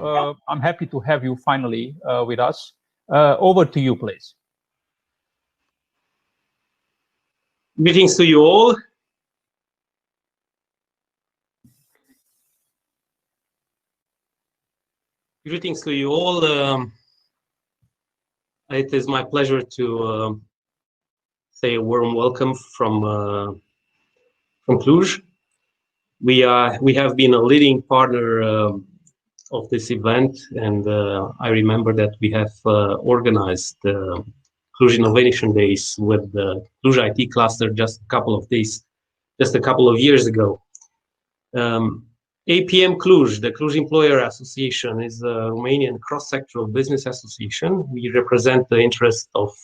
I'm happy to have you finally with us. Over to you, please. Greetings to you all. Greetings to you all. It is my pleasure to say a warm welcome from Cluj. We have been a leading partner of this event, and I remember that we have organized Cluj Innovation Days with the Cluj IT cluster just a couple of years ago. APM Cluj, the Cluj Employer Association, is a Romanian cross-sectoral business association. We represent the interests of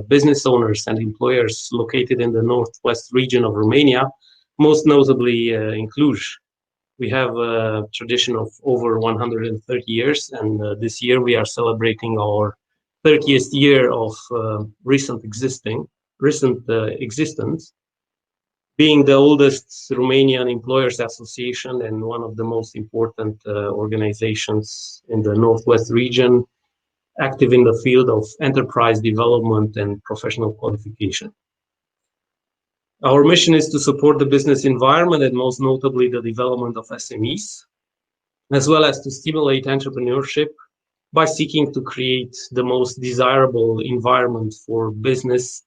business owners and employers located in the northwest region of Romania, most notably in Cluj. We have a tradition of over 130 years, and this year we are celebrating our 30th year of recent existence, being the oldest Romanian employers association and one of the most important organizations in the Northwest region, active in the field of enterprise development and professional qualification. Our mission is to support the business environment and most notably the development of SMEs, as well as to stimulate entrepreneurship by seeking to create the most desirable environment for business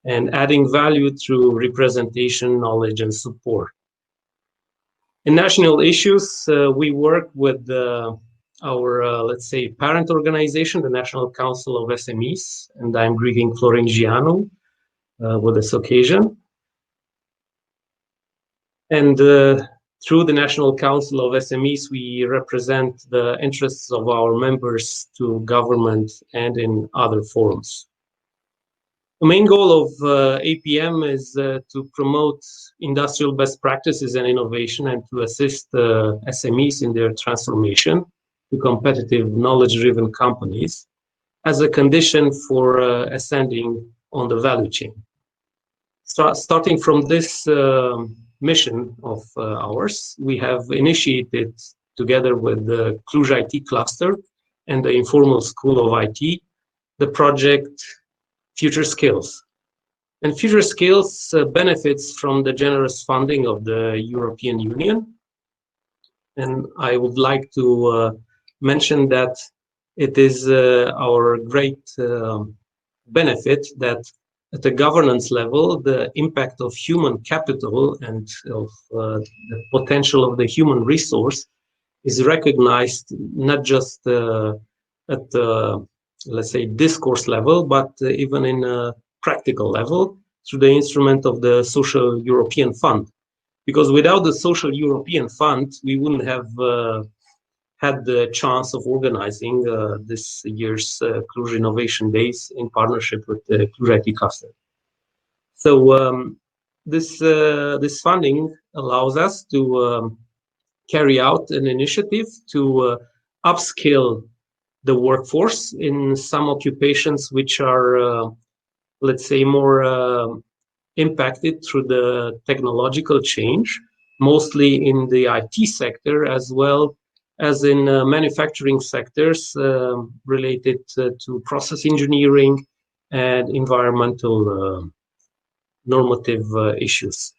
and adding value through representation, knowledge, and support. In national issues, we work with our, let's say, parent organization, the National Council of SMEs, and I'm greeting Florin Gianu with this occasion. And through the National Council of SMEs, we represent the interests of our members to government and in other forums. The main goal of APM is to promote industrial best practices and innovation and to assist SMEs in their transformation to competitive, knowledge-driven companies as a condition for ascending on the value chain. Starting from this mission of ours, we have initiated, together with the Cluj IT cluster and the Informal School of IT, the project Future Skills. And Future Skills benefits from the generous funding of the European Union. And I would like to mention that it is our great benefit that at the governance level, the impact of human capital and of the potential of the human resource is recognized not just at the, let's say, discourse level, but even in a practical level through the instrument of the Social European Fund. Because without the Social European Fund, we wouldn't have had the chance of organizing this year's Cluj Innovation Days in partnership with the Cluj IT cluster. So this funding allows us to carry out an initiative to upskill the workforce in some occupations which are, let's say, more impacted through the technological change, mostly in the IT sector, as well as in manufacturing sectors related to process engineering and environmental normative issues.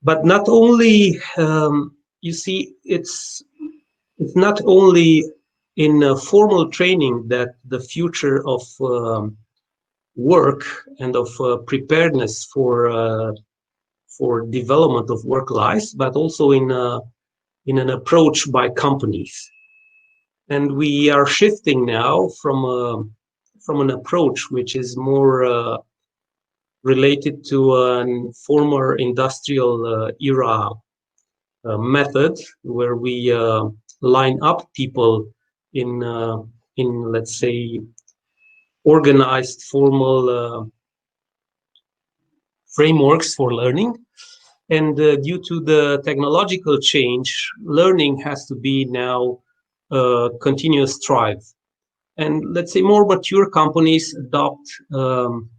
But not only, you see, it's not only in formal training that the future of work and of preparedness for development of work lies, but also in an approach by companies. And we are shifting now from an approach which is more related to a former industrial era method, where we line up people in let's say organized formal frameworks for learning. And due to the technological change, learning has to be now a continuous drive. And let's say more mature companies adopt an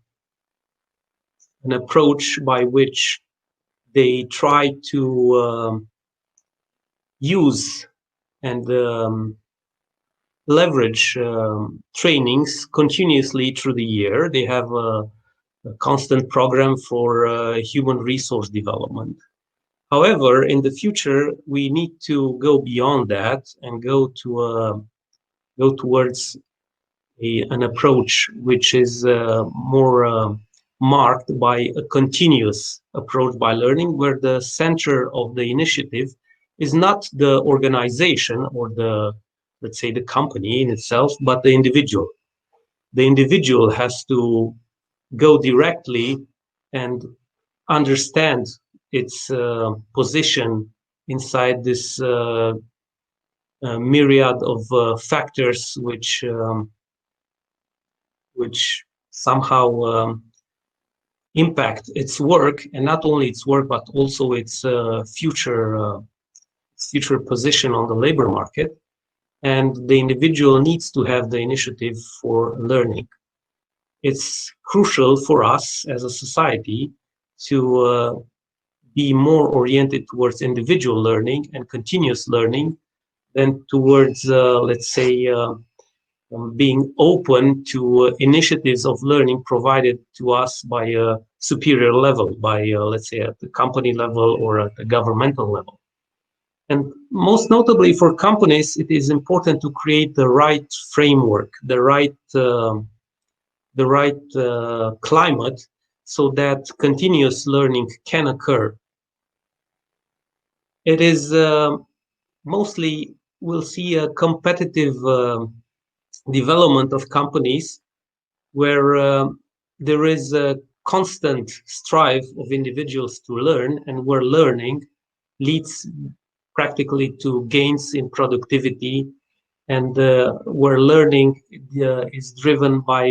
approach by which they try to use and leverage trainings continuously through the year. They have a constant program for human resource development. However, in the future, we need to go beyond that and go towards an approach which is more marked by a continuous approach by learning, where the center of the initiative is not the organization or the, let's say, the company in itself, but the individual. The individual has to go directly and understand its position inside this myriad of factors which somehow impact its work, and not only its work but also its future position on the labor market. And the individual needs to have the initiative for learning. It's crucial for us as a society to be more oriented towards individual learning and continuous learning than towards, let's say, being open to initiatives of learning provided to us by a superior level, by, let's say, at the company level or at the governmental level. And most notably for companies, it is important to create the right framework, the right climate, so that continuous learning can occur. It is mostly, we'll see a competitive development of companies where there is a constant strive of individuals to learn, and where learning leads practically to gains in productivity, and where learning is driven by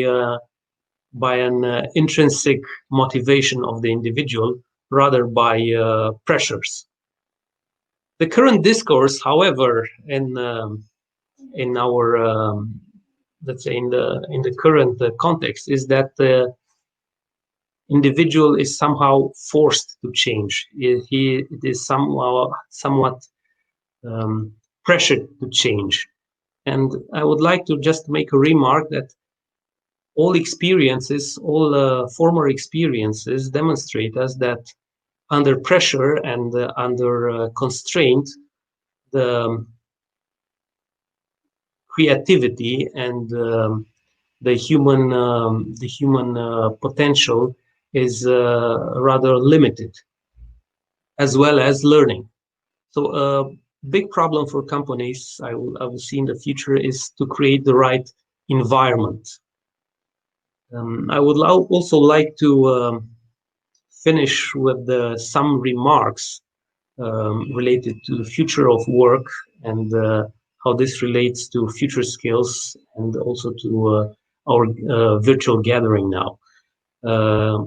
an intrinsic motivation of the individual rather by pressures. The current discourse, however, in our let's say in the current context, is that the individual is somehow forced to change. It is somewhat pressured to change. And I would like to just make a remark that all experiences, all former experiences demonstrate us that under pressure and under constraint, the creativity and the human potential is rather limited, as well as learning. So a big problem for companies I will see in the future is to create the right environment. I would also like to finish with some remarks related to the future of work and how this relates to future skills, and also to our virtual gathering now.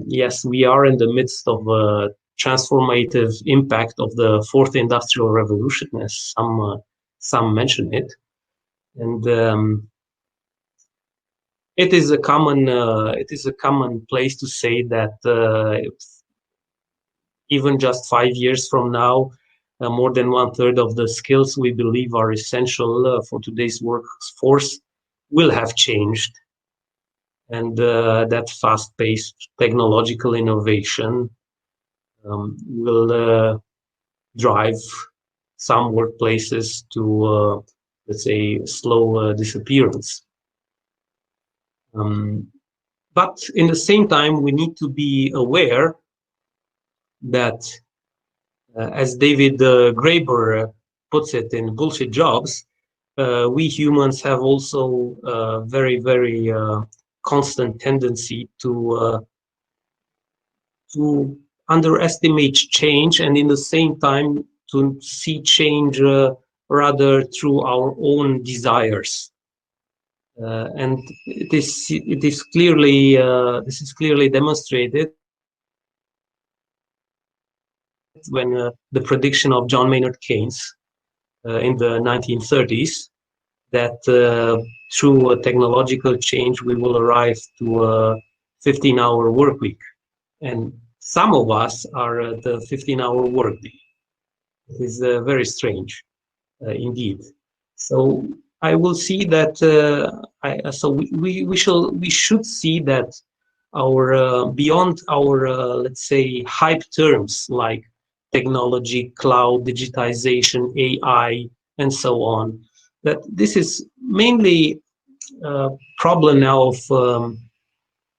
Yes, we are in the midst of a transformative impact of the fourth industrial revolution, as some mention it, and it is a common place to say that even just 5 years from now, more than 1/3 of the skills we believe are essential for today's workforce will have changed. And that fast-paced technological innovation will drive some workplaces to, let's say, slow disappearance. But in the same time, we need to be aware that, as David Graeber puts it in Bullshit Jobs, we humans have also a very, very constant tendency to underestimate change, and in the same time to see change rather through our own desires. And this is clearly demonstrated when the prediction of John Maynard Keynes in the 1930s, that through technological change we will arrive to a 15-hour work week, and some of us are at the 15-hour work day. It is very strange. indeed. So I will see that we should see that our beyond our let's say hype terms like technology, cloud, digitization, AI, and so on, that this is mainly a problem now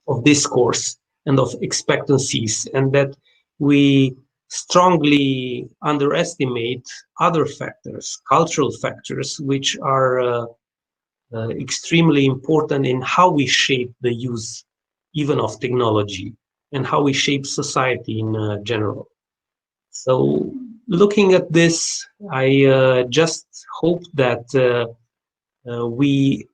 of discourse and of expectancies, and that we strongly underestimate other factors, cultural factors, which are extremely important in how we shape the use even of technology and how we shape society in general. So looking at this, I just hope that we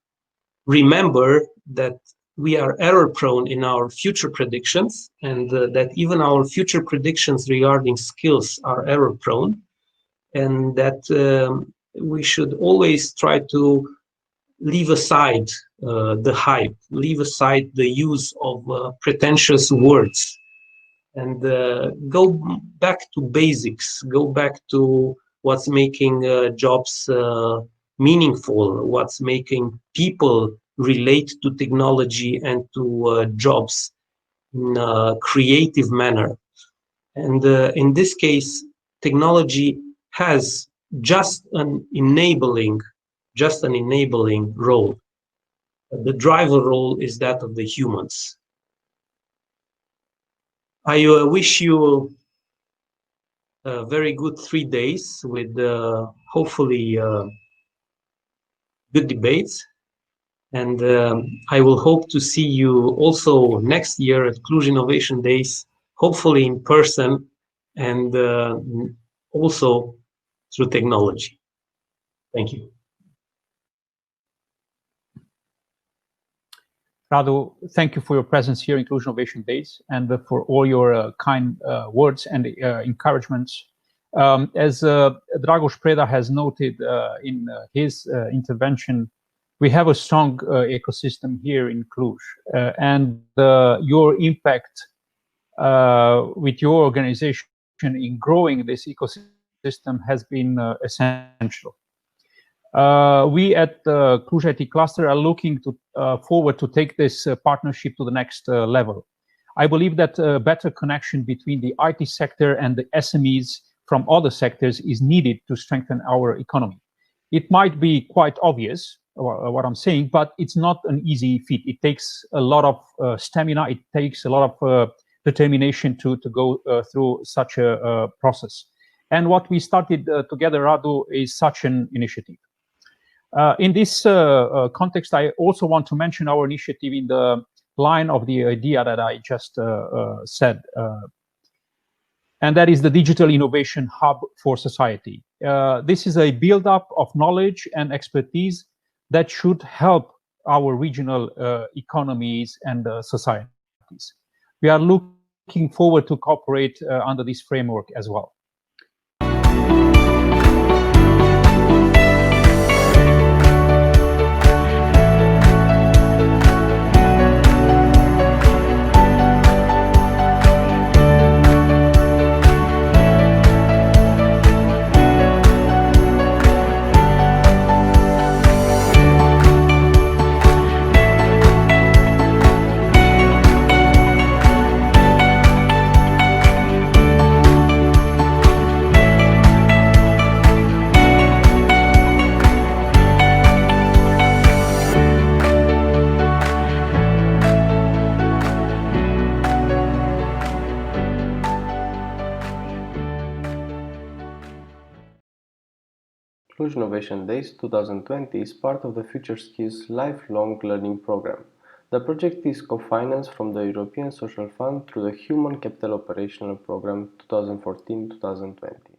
remember that we are error prone in our future predictions, and that even our future predictions regarding skills are error prone, and that we should always try to leave aside the hype, leave aside the use of pretentious words, and go back to basics, go back to what's making jobs meaningful, what's making people relate to technology and to jobs in a creative manner. And in this case, technology has just an enabling role. The driver role is that of the humans. I wish you a very good 3 days with hopefully good debates. And I will hope to see you also next year at Cluj Innovation Days, hopefully in person and also through technology. Thank you. Radu, thank you for your presence here in Cluj Innovation Days and for all your kind words and encouragements. As Dragoș Preda has noted in his intervention, we have a strong ecosystem here in Cluj, and your impact with your organization in growing this ecosystem has been essential. We at the Cluj IT Cluster are looking forward to take this partnership to the next level. I believe that a better connection between the IT sector and the SMEs from other sectors is needed to strengthen our economy. It might be quite obvious what I'm saying, but it's not an easy feat. It takes a lot of stamina. It takes a lot of determination to go through such a process. And what we started together, Radu, is such an initiative. In this context, I also want to mention our initiative in the line of the idea that I just said, and that is the Digital Innovation Hub for Society. This is a build-up of knowledge and expertise that should help our regional economies and societies. We are looking forward to cooperate under this framework as well. Cluj Innovation Days 2020 is part of the Future Skills lifelong learning program. The project is co-financed from the European Social Fund through the Human Capital Operational Program 2014-2020.